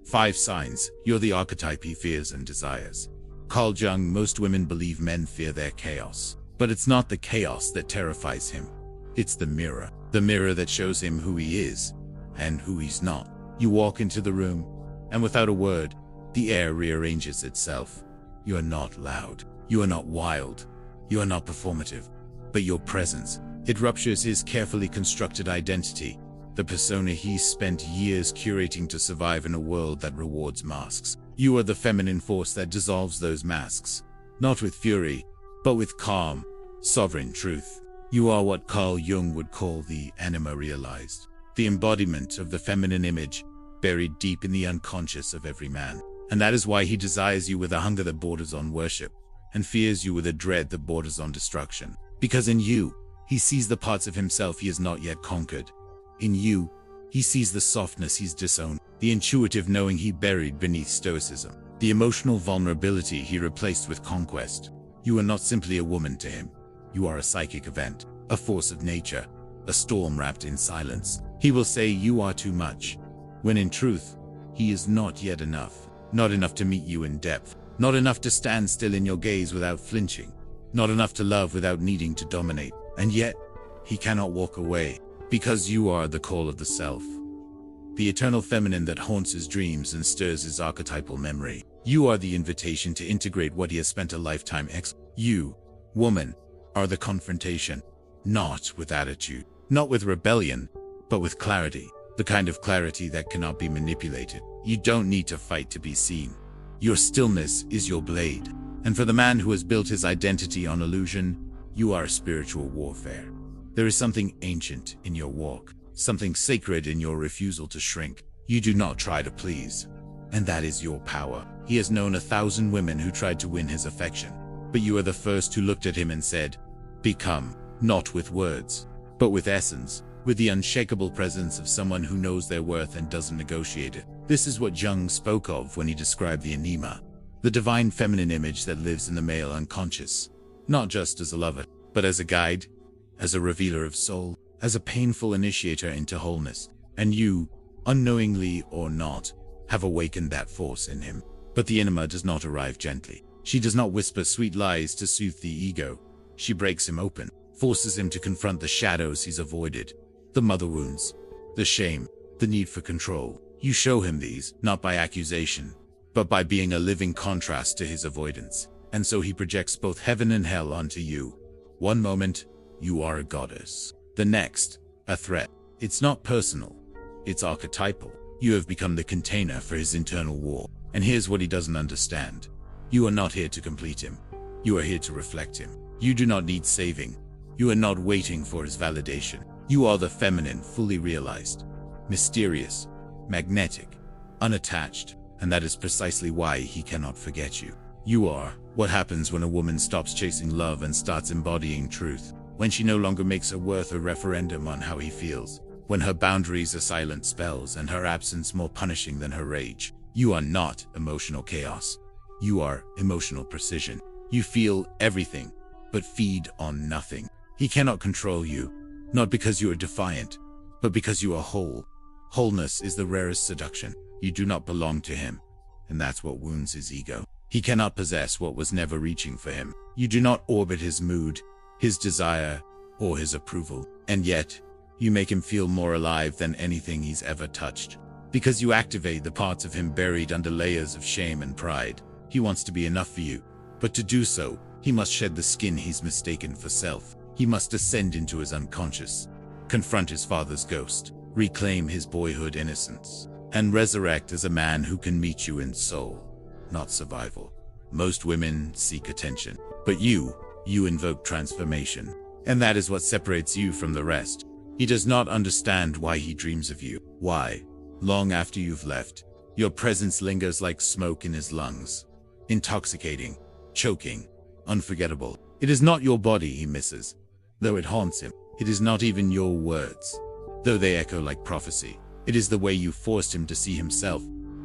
5 signs you're the archetype he fears and desires. Carl Jung: most women believe men fear their chaos. But it's not the chaos that terrifies him. It's the mirror that shows him who he is and who he's not. You walk into the room, and without a word, the air rearranges itself. You are not loud. You are not wild. You are not performative. But your presence, it ruptures his carefully constructed identity, the persona he's spent years curating to survive in a world that rewards masks. You are the feminine force that dissolves those masks, not with fury, but with calm, sovereign truth. You are what Carl Jung would call the anima realized, the embodiment of the feminine image, buried deep in the unconscious of every man. And that is why he desires you with a hunger that borders on worship, and fears you with a dread that borders on destruction. Because in you, he sees the parts of himself he has not yet conquered. In you, he sees the softness he's disowned, the intuitive knowing he buried beneath stoicism, the emotional vulnerability he replaced with conquest. You are not simply a woman to him. You are a psychic event, a force of nature, a storm wrapped in silence. He will say you are too much, when in truth, he is not yet enough. Not enough to meet you in depth, not enough to stand still in your gaze without flinching, not enough to love without needing to dominate. And yet, he cannot walk away, because you are the call of the self, the eternal feminine that haunts his dreams and stirs his archetypal memory. You are the invitation to integrate what he has spent a lifetime You, woman, are the confrontation, not with attitude, not with rebellion, but with clarity, the kind of clarity that cannot be manipulated. You don't need to fight to be seen. Your stillness is your blade. And for the man who has built his identity on illusion, you are spiritual warfare. There is something ancient in your walk, something sacred in your refusal to shrink. You do not try to please. And that is your power. He has known 1,000 women who tried to win his affection. But you are the first who looked at him and said, "Become," not with words, but with essence, with the unshakable presence of someone who knows their worth and doesn't negotiate it. This is what Jung spoke of when he described the anima, the divine feminine image that lives in the male unconscious, not just as a lover, but as a guide, as a revealer of soul, as a painful initiator into wholeness. And you, unknowingly or not, have awakened that force in him. But the anima does not arrive gently. She does not whisper sweet lies to soothe the ego. She breaks him open, forces him to confront the shadows he's avoided, the mother wounds, the shame, the need for control. You show him these, not by accusation, but by being a living contrast to his avoidance. And so he projects both heaven and hell onto you. One moment, you are a goddess. The next, a threat. It's not personal. It's archetypal. You have become the container for his internal war. And here's what he doesn't understand. You are not here to complete him. You are here to reflect him. You do not need saving. You are not waiting for his validation. You are the feminine fully realized, mysterious, magnetic, unattached, and that is precisely why he cannot forget you. You are what happens when a woman stops chasing love and starts embodying truth, when she no longer makes her worth a referendum on how he feels, when her boundaries are silent spells and her absence more punishing than her rage. You are not emotional chaos. You are emotional precision. You feel everything, but feed on nothing. He cannot control you, not because you are defiant, but because you are whole. Wholeness is the rarest seduction. You do not belong to him, and that's what wounds his ego. He cannot possess what was never reaching for him. You do not orbit his mood, his desire, or his approval, and yet, you make him feel more alive than anything he's ever touched. Because you activate the parts of him buried under layers of shame and pride. He wants to be enough for you, but to do so, he must shed the skin he's mistaken for self. He must descend into his unconscious, confront his father's ghost, reclaim his boyhood innocence, and resurrect as a man who can meet you in soul, not survival. Most women seek attention, but you invoke transformation, and that is what separates you from the rest. He does not understand why he dreams of you, why, long after you've left, your presence lingers like smoke in his lungs, intoxicating, choking, unforgettable. It is not your body he misses, though it haunts him. It is not even your words, though they echo like prophecy. It is the way you forced him to see himself,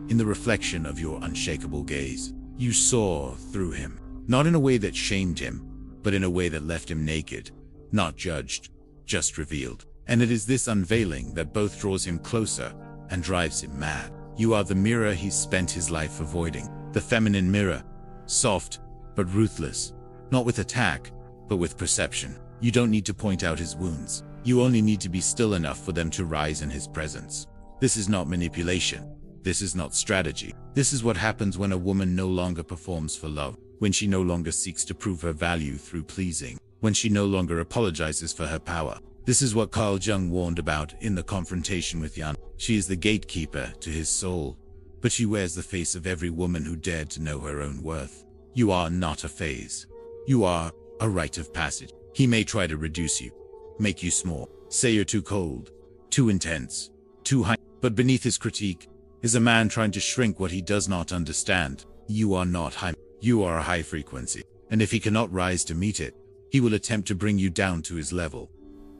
in the reflection of your unshakable gaze. You saw through him, not in a way that shamed him, but in a way that left him naked, not judged, just revealed. And it is this unveiling that both draws him closer and drives him mad. You are the mirror he's spent his life avoiding. The feminine mirror. Soft, but ruthless. Not with attack, but with perception. You don't need to point out his wounds. You only need to be still enough for them to rise in his presence. This is not manipulation. This is not strategy. This is what happens when a woman no longer performs for love, when she no longer seeks to prove her value through pleasing, when she no longer apologizes for her power. This is what Carl Jung warned about in The Confrontation with Jan. She is the gatekeeper to his soul, but she wears the face of every woman who dared to know her own worth. You are not a phase. You are a rite of passage. He may try to reduce you, make you small, say you're too cold, too intense, too high, but beneath his critique is a man trying to shrink what he does not understand. You are not high. You are a high frequency, and if he cannot rise to meet it, he will attempt to bring you down to his level,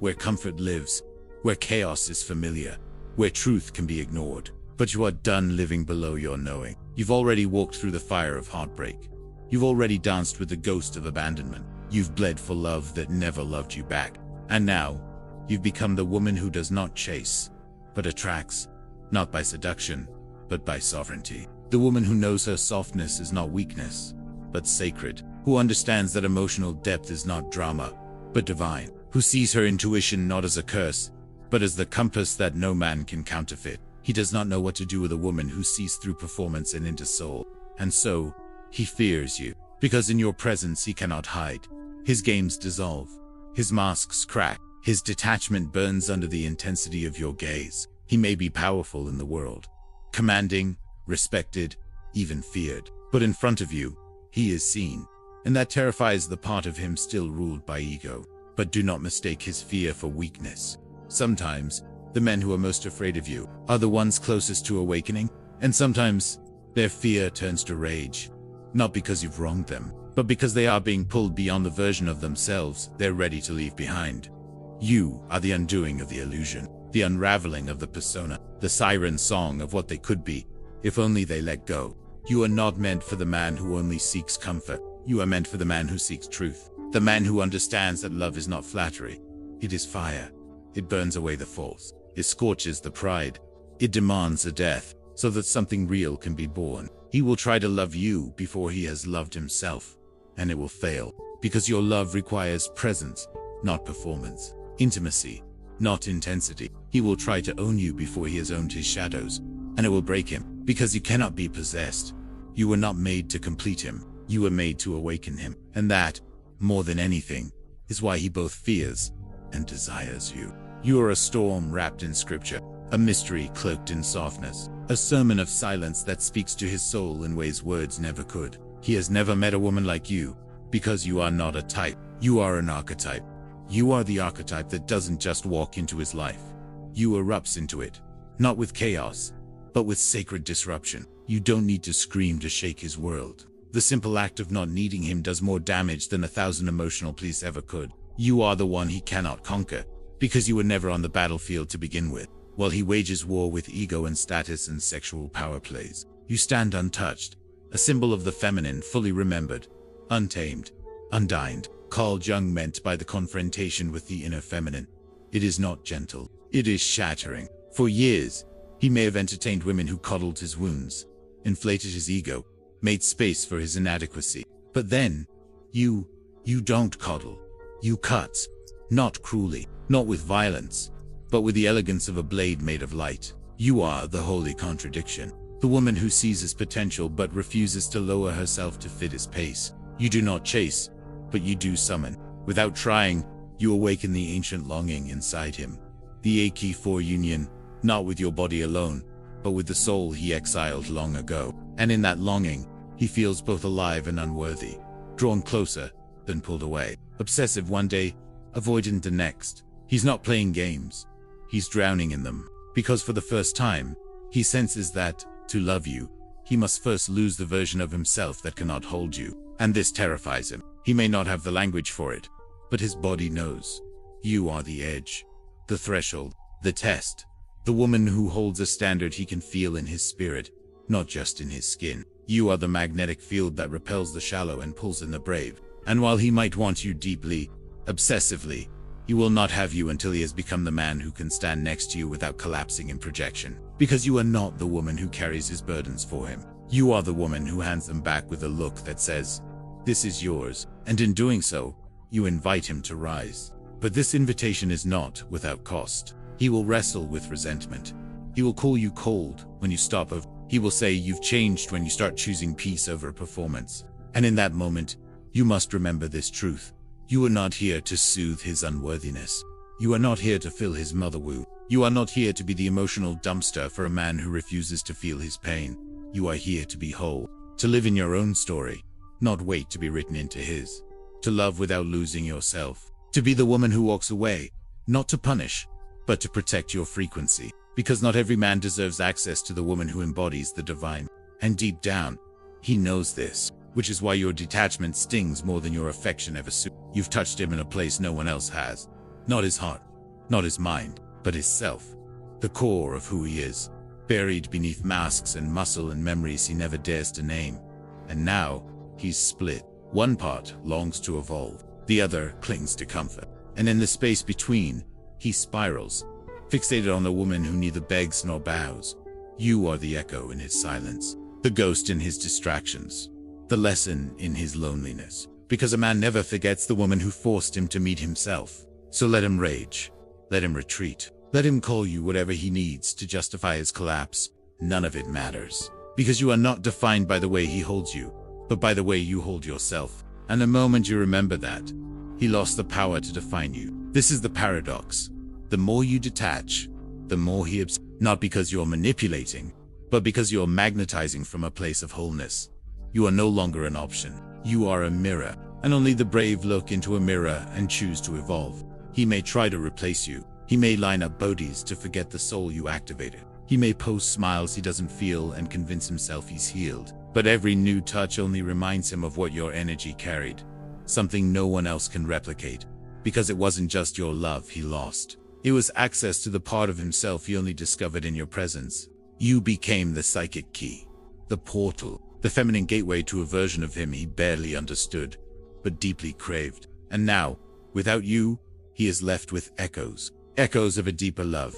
where comfort lives, where chaos is familiar, where truth can be ignored. But you are done living below your knowing. You've already walked through the fire of heartbreak. You've already danced with the ghost of abandonment. You've bled for love that never loved you back. And now, you've become the woman who does not chase, but attracts, not by seduction, but by sovereignty. The woman who knows her softness is not weakness, but sacred, who understands that emotional depth is not drama, but divine, who sees her intuition not as a curse, but as the compass that no man can counterfeit. He does not know what to do with a woman who sees through performance and into soul. And so, he fears you, because in your presence he cannot hide. His games dissolve, his masks crack, his detachment burns under the intensity of your gaze. He may be powerful in the world, commanding, respected, even feared, but in front of you, he is seen, and that terrifies the part of him still ruled by ego. But do not mistake his fear for weakness. Sometimes, the men who are most afraid of you are the ones closest to awakening, and sometimes, their fear turns to rage. Not because you've wronged them, but because they are being pulled beyond the version of themselves they're ready to leave behind. You are the undoing of the illusion, the unraveling of the persona, the siren song of what they could be, if only they let go. You are not meant for the man who only seeks comfort. You are meant for the man who seeks truth, the man who understands that love is not flattery. It is fire. It burns away the false. It scorches the pride. It demands a death, so that something real can be born. He will try to love you before he has loved himself, and it will fail, because your love requires presence, not performance, intimacy, not intensity. He will try to own you before he has owned his shadows, and it will break him, because you cannot be possessed. You were not made to complete him. You were made to awaken him, and that, more than anything, is why he both fears and desires you. You are a storm wrapped in scripture, a mystery cloaked in softness, a sermon of silence that speaks to his soul in ways words never could. He has never met a woman like you, because you are not a type. You are an archetype. You are the archetype that doesn't just walk into his life. You erupts into it, not with chaos, but with sacred disruption. You don't need to scream to shake his world. The simple act of not needing him does more damage than 1,000 emotional pleas ever could. You are the one he cannot conquer, because you were never on the battlefield to begin with. While he wages war with ego and status and sexual power plays, you stand untouched, a symbol of the feminine fully remembered, untamed, undined. Carl Jung meant by the confrontation with the inner feminine. It is not gentle. It is shattering. For years, he may have entertained women who coddled his wounds, inflated his ego, made space for his inadequacy. But then, you don't coddle. You cut. Not cruelly, not with violence, but with the elegance of a blade made of light. You are the holy contradiction, the woman who sees his potential but refuses to lower herself to fit his pace. You do not chase, but you do summon. Without trying, you awaken the ancient longing inside him, the ache for union, not with your body alone, but with the soul he exiled long ago. And in that longing, he feels both alive and unworthy, drawn closer, then pulled away. Obsessive one day, avoidant the next. He's not playing games. He's drowning in them, because for the first time, he senses that, to love you, he must first lose the version of himself that cannot hold you. And this terrifies him. He may not have the language for it, but his body knows. You are the edge, the threshold, the test, the woman who holds a standard he can feel in his spirit, not just in his skin. You are the magnetic field that repels the shallow and pulls in the brave. And while he might want you deeply, obsessively, He will not have you until he has become the man who can stand next to you without collapsing in projection. Because you are not the woman who carries his burdens for him. You are the woman who hands them back with a look that says, "This is yours," and in doing so, you invite him to rise. But this invitation is not without cost. He will wrestle with resentment. He will call you cold when you stop. He will say you've changed when you start choosing peace over performance. And in that moment, you must remember this truth. You are not here to soothe his unworthiness. You are not here to fill his mother wound. You are not here to be the emotional dumpster for a man who refuses to feel his pain. You are here to be whole, to live in your own story, not wait to be written into his, to love without losing yourself, to be the woman who walks away, not to punish, but to protect your frequency, because not every man deserves access to the woman who embodies the divine. And deep down, he knows this, which is why your detachment stings more than your affection ever soothes. You've touched him in a place no one else has. Not his heart, not his mind, but his self, the core of who he is, buried beneath masks and muscle and memories he never dares to name. And now, he's split. One part longs to evolve, the other clings to comfort. And in the space between, he spirals, fixated on a woman who neither begs nor bows. You are the echo in his silence, the ghost in his distractions, the lesson in his loneliness. Because a man never forgets the woman who forced him to meet himself. So let him rage, let him retreat, let him call you whatever he needs to justify his collapse. None of it matters. Because you are not defined by the way he holds you, but by the way you hold yourself. And the moment you remember that, he lost the power to define you. This is the paradox. The more you detach, the more he not because you're manipulating, but because you're magnetizing from a place of wholeness. You are no longer an option. You are a mirror, and only the brave look into a mirror and choose to evolve. He may try to replace you. He may line up bodies to forget the soul you activated. He may post smiles he doesn't feel and convince himself he's healed. But every new touch only reminds him of what your energy carried. Something no one else can replicate. Because it wasn't just your love he lost. It was access to the part of himself he only discovered in your presence. You became the psychic key, the portal, the feminine gateway to a version of him he barely understood, but deeply craved. And now, without you, he is left with echoes. Echoes of a deeper love.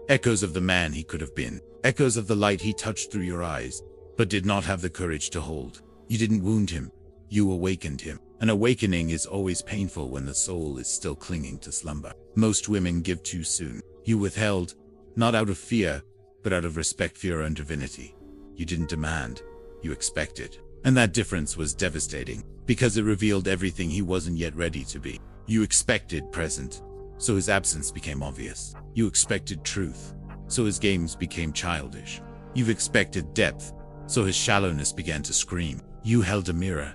Echoes of the man he could have been. Echoes of the light he touched through your eyes, but did not have the courage to hold. You didn't wound him. You awakened him. An awakening is always painful when the soul is still clinging to slumber. Most women give too soon. You withheld, not out of fear, but out of respect for your own divinity. You didn't demand. You expected. And that difference was devastating, because it revealed everything he wasn't yet ready to be. You expected present, so his absence became obvious. You expected truth, so his games became childish. You've expected depth, so his shallowness began to scream. You held a mirror,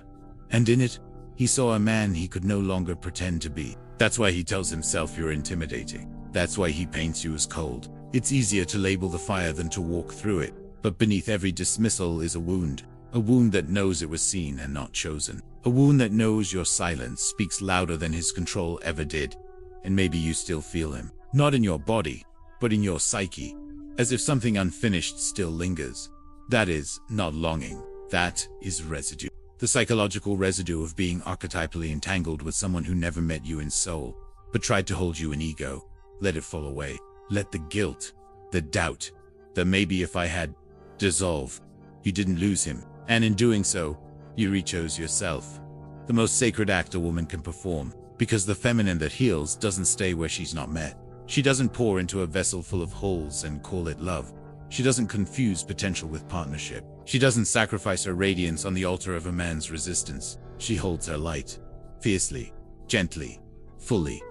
and in it, he saw a man he could no longer pretend to be. That's why he tells himself you're intimidating. That's why he paints you as cold. It's easier to label the fire than to walk through it. But beneath every dismissal is a wound that knows it was seen and not chosen. A wound that knows your silence speaks louder than his control ever did. And maybe you still feel him, not in your body, but in your psyche, as if something unfinished still lingers. That is not longing, that is residue. The psychological residue of being archetypally entangled with someone who never met you in soul, but tried to hold you in ego. Let it fall away. Let the guilt, the doubt, the maybe if I had, dissolve. You didn't lose him, and in doing so, you re-chose yourself. The most sacred act a woman can perform, because the feminine that heals doesn't stay where she's not met. She doesn't pour into a vessel full of holes and call it love. She doesn't confuse potential with partnership. She doesn't sacrifice her radiance on the altar of a man's resistance. She holds her light, fiercely, gently, fully,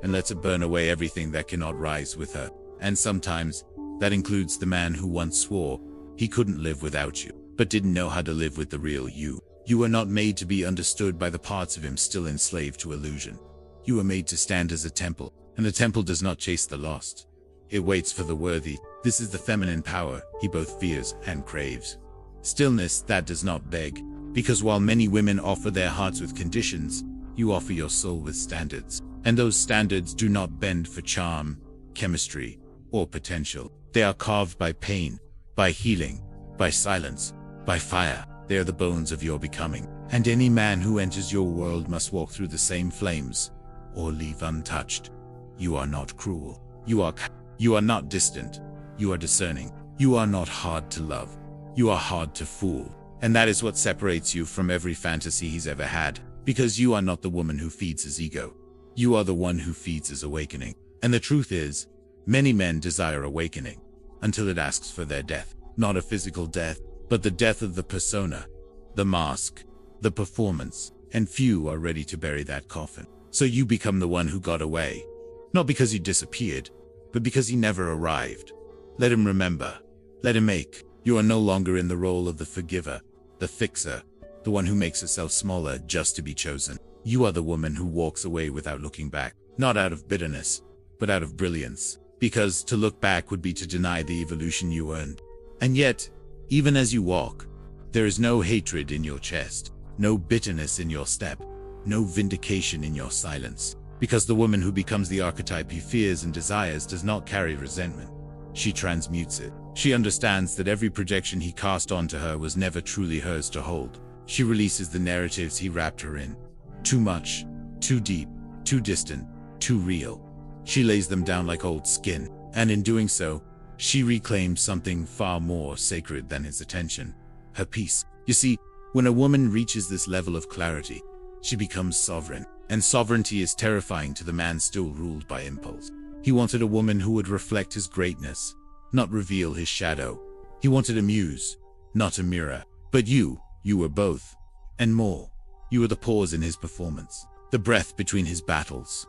and lets it burn away everything that cannot rise with her. And sometimes, that includes the man who once swore he couldn't live without you, but didn't know how to live with the real you. You were not made to be understood by the parts of him still enslaved to illusion. You were made to stand as a temple, and the temple does not chase the lost. It waits for the worthy. This is the feminine power he both fears and craves. Stillness that does not beg, because while many women offer their hearts with conditions, you offer your soul with standards. And those standards do not bend for charm, chemistry, or potential. They are carved by pain, by healing, by silence, by fire. They are the bones of your becoming. And any man who enters your world must walk through the same flames, or leave untouched. You are not cruel. You are not distant. You are discerning. You are not hard to love. You are hard to fool. And that is what separates you from every fantasy he's ever had, because you are not the woman who feeds his ego. You are the one who feeds his awakening. And the truth is, many men desire awakening until it asks for their death. Not a physical death, but the death of the persona, the mask, the performance, and few are ready to bury that coffin. So you become the one who got away, not because you disappeared, but because he never arrived. Let him remember. Let him ache. You are no longer in the role of the forgiver, the fixer, the one who makes herself smaller just to be chosen. You are the woman who walks away without looking back, not out of bitterness, but out of brilliance, because to look back would be to deny the evolution you earned. And yet, even as you walk, there is no hatred in your chest, no bitterness in your step, no vindication in your silence, because the woman who becomes the archetype he fears and desires does not carry resentment. She transmutes it. She understands that every projection he cast onto her was never truly hers to hold. She releases the narratives he wrapped her in. Too much, too deep, too distant, too real. She lays them down like old skin, and in doing so, she reclaims something far more sacred than his attention, her peace. You see, when a woman reaches this level of clarity, she becomes sovereign, and sovereignty is terrifying to the man still ruled by impulse. He wanted a woman who would reflect his greatness, not reveal his shadow. He wanted a muse, not a mirror. But you were both, and more. You were the pause in his performance, the breath between his battles,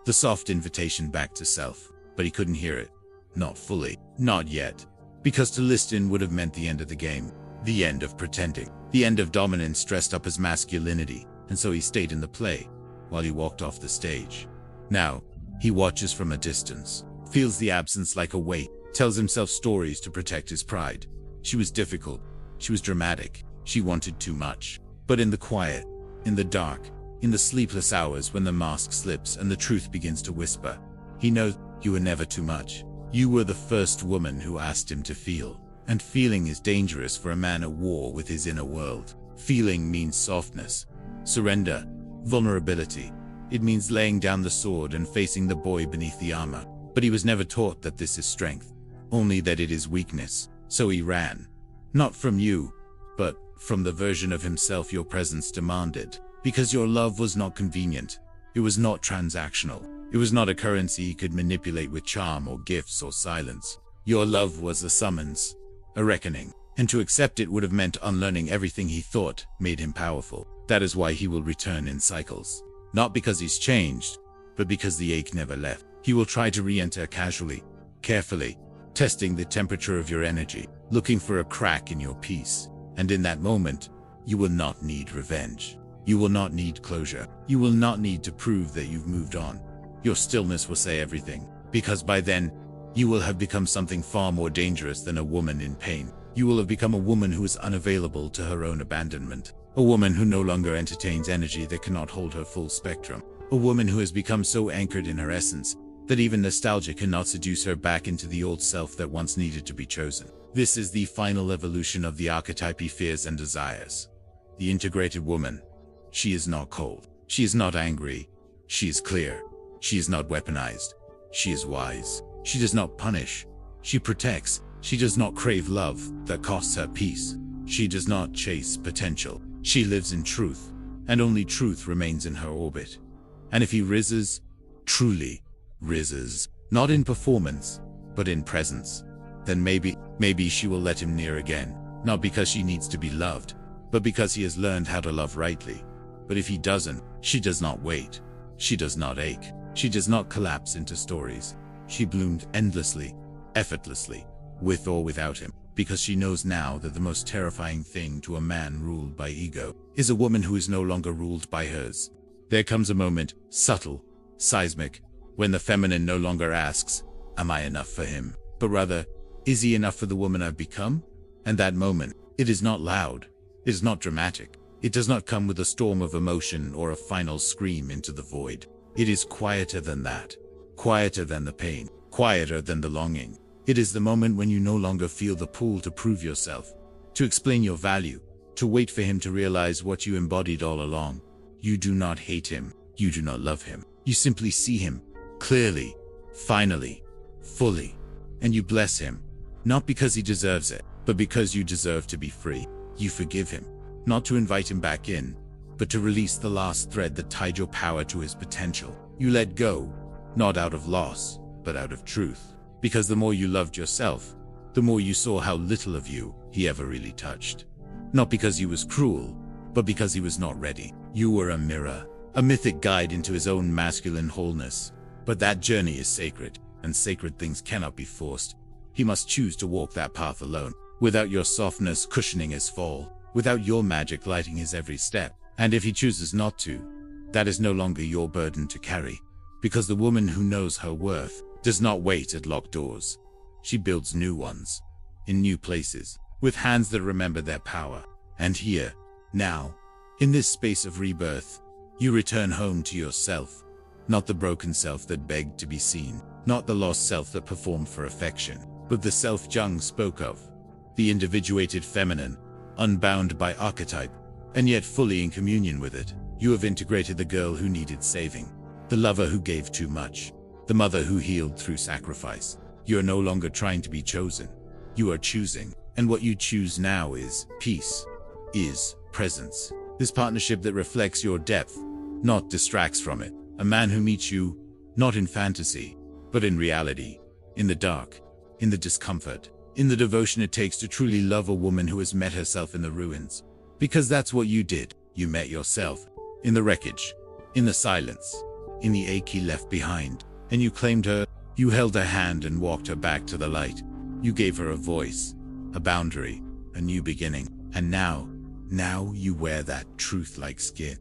the soft invitation back to self. But he couldn't hear it. Not fully. Not yet. Because to listen would have meant the end of the game. The end of pretending. The end of dominance dressed up as masculinity. And so he stayed in the play, while he walked off the stage. Now, he watches from a distance, feels the absence like a weight, tells himself stories to protect his pride. She was difficult. She was dramatic. She wanted too much. But in the quiet, in the dark, in the sleepless hours when the mask slips and the truth begins to whisper, he knows you were never too much. You were the first woman who asked him to feel. And feeling is dangerous for a man at war with his inner world. Feeling means softness, surrender, vulnerability. It means laying down the sword and facing the boy beneath the armor. But he was never taught that this is strength, only that it is weakness. So he ran. Not from you, but from the version of himself your presence demanded. Because your love was not convenient. It was not transactional. It was not a currency he could manipulate with charm or gifts or silence. Your love was a summons, a reckoning. And to accept it would have meant unlearning everything he thought made him powerful. That is why he will return in cycles. Not because he's changed, but because the ache never left. He will try to re-enter casually, carefully, testing the temperature of your energy, looking for a crack in your peace. And in that moment, you will not need revenge. You will not need closure. You will not need to prove that you've moved on. Your stillness will say everything, because by then, you will have become something far more dangerous than a woman in pain. You will have become a woman who is unavailable to her own abandonment. A woman who no longer entertains energy that cannot hold her full spectrum. A woman who has become so anchored in her essence that even nostalgia cannot seduce her back into the old self that once needed to be chosen. This is the final evolution of the archetype he fears and desires. The integrated woman. She is not cold. She is not angry. She is clear. She is not weaponized. She is wise. She does not punish. She protects. She does not crave love that costs her peace. She does not chase potential. She lives in truth, and only truth remains in her orbit. And if he rises, truly rises, not in performance, but in presence, then maybe she will let him near again, not because she needs to be loved, but because he has learned how to love rightly. But if he doesn't, she does not wait. She does not ache. She does not collapse into stories. She bloomed endlessly, effortlessly, with or without him, because she knows now that the most terrifying thing to a man ruled by ego is a woman who is no longer ruled by hers. There comes a moment, subtle, seismic, when the feminine no longer asks, "Am I enough for him?" but rather, "Is he enough for the woman I've become?" And that moment, it is not loud, it is not dramatic, it does not come with a storm of emotion or a final scream into the void. It is quieter than that, quieter than the pain, quieter than the longing. It is the moment when you no longer feel the pull to prove yourself, to explain your value, to wait for him to realize what you embodied all along. You do not hate him. You do not love him. You simply see him, clearly, finally, fully. And you bless him, not because he deserves it, but because you deserve to be free. You forgive him, not to invite him back in, but to release the last thread that tied your power to his potential. You let go, not out of loss, but out of truth. Because the more you loved yourself, the more you saw how little of you he ever really touched. Not because he was cruel, but because he was not ready. You were a mirror, a mythic guide into his own masculine wholeness. But that journey is sacred, and sacred things cannot be forced. He must choose to walk that path alone, without your softness cushioning his fall, without your magic lighting his every step. And if he chooses not to, that is no longer your burden to carry. Because the woman who knows her worth does not wait at locked doors. She builds new ones, in new places, with hands that remember their power. And here, now, in this space of rebirth, you return home to yourself. Not the broken self that begged to be seen, not the lost self that performed for affection, but the self Jung spoke of. The individuated feminine, unbound by archetype, and yet fully in communion with it. You have integrated the girl who needed saving, the lover who gave too much, the mother who healed through sacrifice. You are no longer trying to be chosen. You are choosing, and what you choose now is peace, is presence. This partnership that reflects your depth, not distracts from it. A man who meets you, not in fantasy, but in reality, in the dark, in the discomfort, in the devotion it takes to truly love a woman who has met herself in the ruins. Because that's what you did. You met yourself, in the wreckage, in the silence, in the ache he left behind, and you claimed her. You held her hand and walked her back to the light. You gave her a voice, a boundary, a new beginning. And now you wear that truth like skin,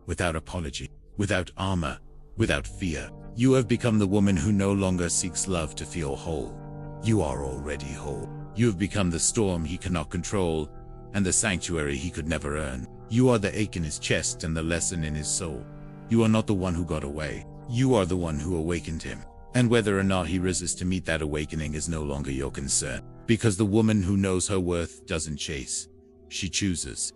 without apology, without armor, without fear. You have become the woman who no longer seeks love to feel whole. You are already whole. You have become the storm he cannot control, and the sanctuary he could never earn. You are the ache in his chest and the lesson in his soul. You are not the one who got away. You are the one who awakened him. And whether or not he resists to meet that awakening is no longer your concern. Because the woman who knows her worth doesn't chase. She chooses.